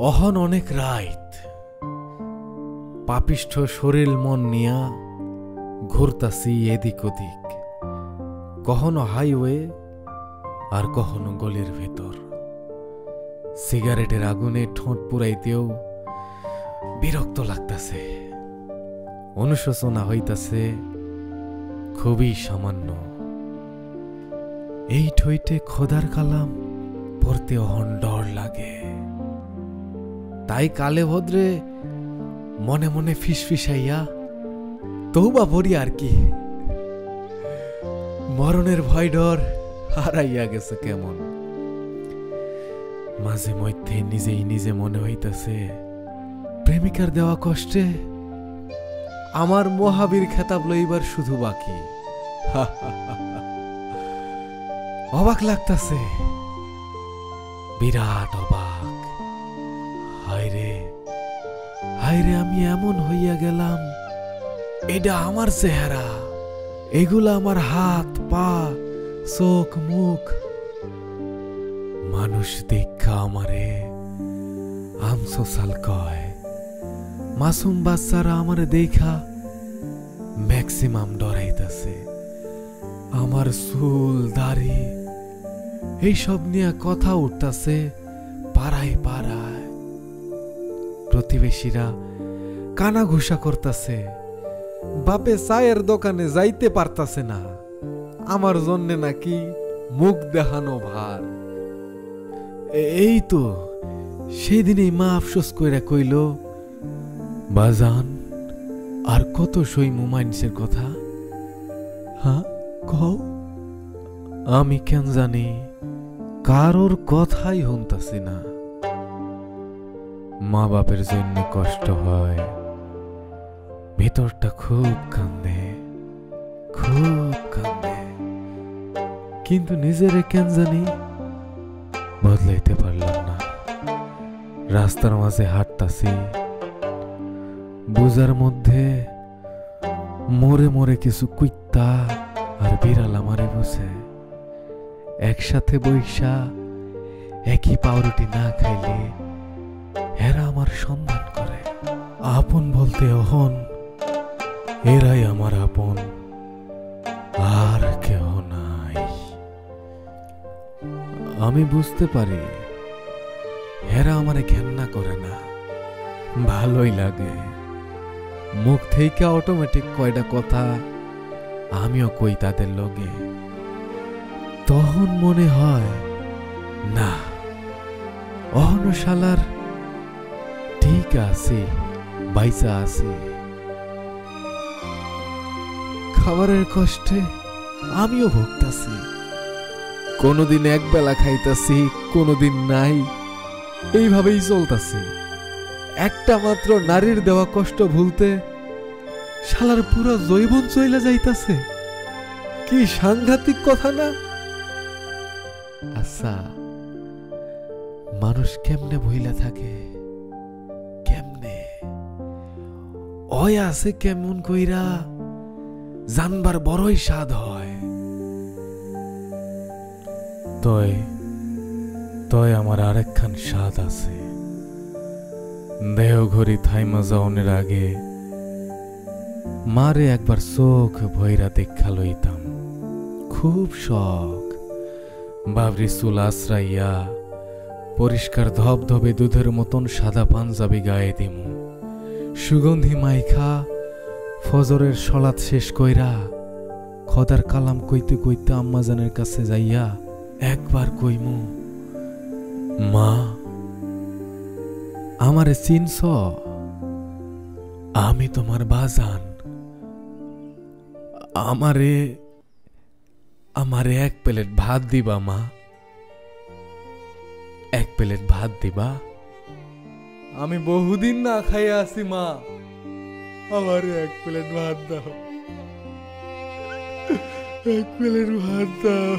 অহন অনেক রাইত পাপিষ্ঠ শরীর মন নিয়া ঘুরতাছি এদিক ওদিক, কখনো হাইওয়ে আর কখনো গলির ভেতর। সিগারেটের আগুনে ঠোঁট পুরাইতেও বিরক্ত লাগতাছে, অনুশোচনা হইতাছে খুবই সামান্য। এই ঠইটে খোদার কালাম পড়তে অহন ডর লাগে, তাই কালে ভদ্রে মনে মনে ফিসফিসাইয়া তৌবা পড়ি আর কি। মরণের ভয় ডর হারাইয়া গেছে কেমন। মাঝে মধ্যে নিজেই নিজে মনে হইতাছে প্রেমিকার দেওয়া কষ্টে আমার মহাবীর খেতাব লইবার শুধু বাকি। অবাক লাগতাছে, বিরাট অবাক। হায়রে হায়রে, আমি এমন হইয়া গেলাম, এটা আমার চেহারা, এগুলা আমার হাত পা চোখ মুখ। মানুষ দেখা আমারে আমসোসাল কয়, মাসুম বাচ্চারা আমারে দেখা ম্যাক্সিমাম ডরাইতাছে। আমার চুল দাড়ি এইসব নিয়ে কথা উঠতাছে পাড়ায় পাড়ায়। প্রতিবেশীরা কানা ঘুষা করতাছে, বাপে চায়ের দোকানে যাইতে পারতাছে না, আমার জন্যে নাকি মুখ দেখানো ভার। এই তো সেদিনই মা আফসোস কইরা কইল, বাজান আর কত সইমু মাইনসের কথা। হ্যাঁ কও। আমি কেন জানি কারোর কথাই শুনতাছি না। মা বাপের জন্য কষ্ট হয়, ভেতরটা খুব কান্দে খুব কান্দে, কিন্তু নিজেরে কেন জানি বদলাইতে পারলাম না। রাস্তার মাঝে হাঁটতাছি, বুজার মধ্যে মোরে মোরে কিছু কুইত্তা আর বিড়াল আমারে বসে একসাথে বৈশা একই পাউরুটি না খাইলে এরা আমার সন্ধান করে। আপন বলতে অহন এরাই আমার আপন, আর কেহ নাই। আমি বুঝতে পারি এরা আমারে ঘেন্না করে না, ভালোই লাগে। মুখ থেকে অটোমেটিক কয়টা কথা আমিও কই তাদের লগে। তখন মনে হয় না, অহন শালার ঠিক আছে, বাইসা আছে। খাবারের কষ্টে আমিও ভুগতাছি, কোনোদিন এক বেলা খাইতাছি, কোনোদিন নাই, এইভাবেই চলতাছি। একটা মাত্র নারীর দেওয়া কষ্ট ভুলতে শালার পুরো জৈবন চইলা যাইতাছে। কি সাংঘাতিক কথা না? আচ্ছা, মানুষ কেমনে ভইলা থাকে, কেমনে ওই আছে কেমন কইরা জানবার বড়ই স্বাদ হয়। তয় আমার আরেকখান স্বাদ আছে। দেহ ঘড়ি থাইমা যাওনের আগে মারে একবার চোখ ভৈরা দেখা লইতাম, খুব শখ। বাবরি চুল আশ্রাইয়া পরিষ্কার ধবধবে দুধের মতন সাদা পাঞ্জাবি গায়ে দিমু, সুগন্ধি মাইখা ফজরের সলাৎ শেষ কইরা খোদার কালাম কইতে কইতে আম্মাজানের কাছে যাইয়া একবার কইমু, মা আমারে চিনছ? আমি তোমার বাজান, আমারে এক প্লেট ভাত দিবা মা, এক প্লেট ভাত দিবা? আমি বহুদিন না খাইয়া আছি মা, আমারে এক প্লেট ভাত দাও, এক প্লেট ভাত দাও।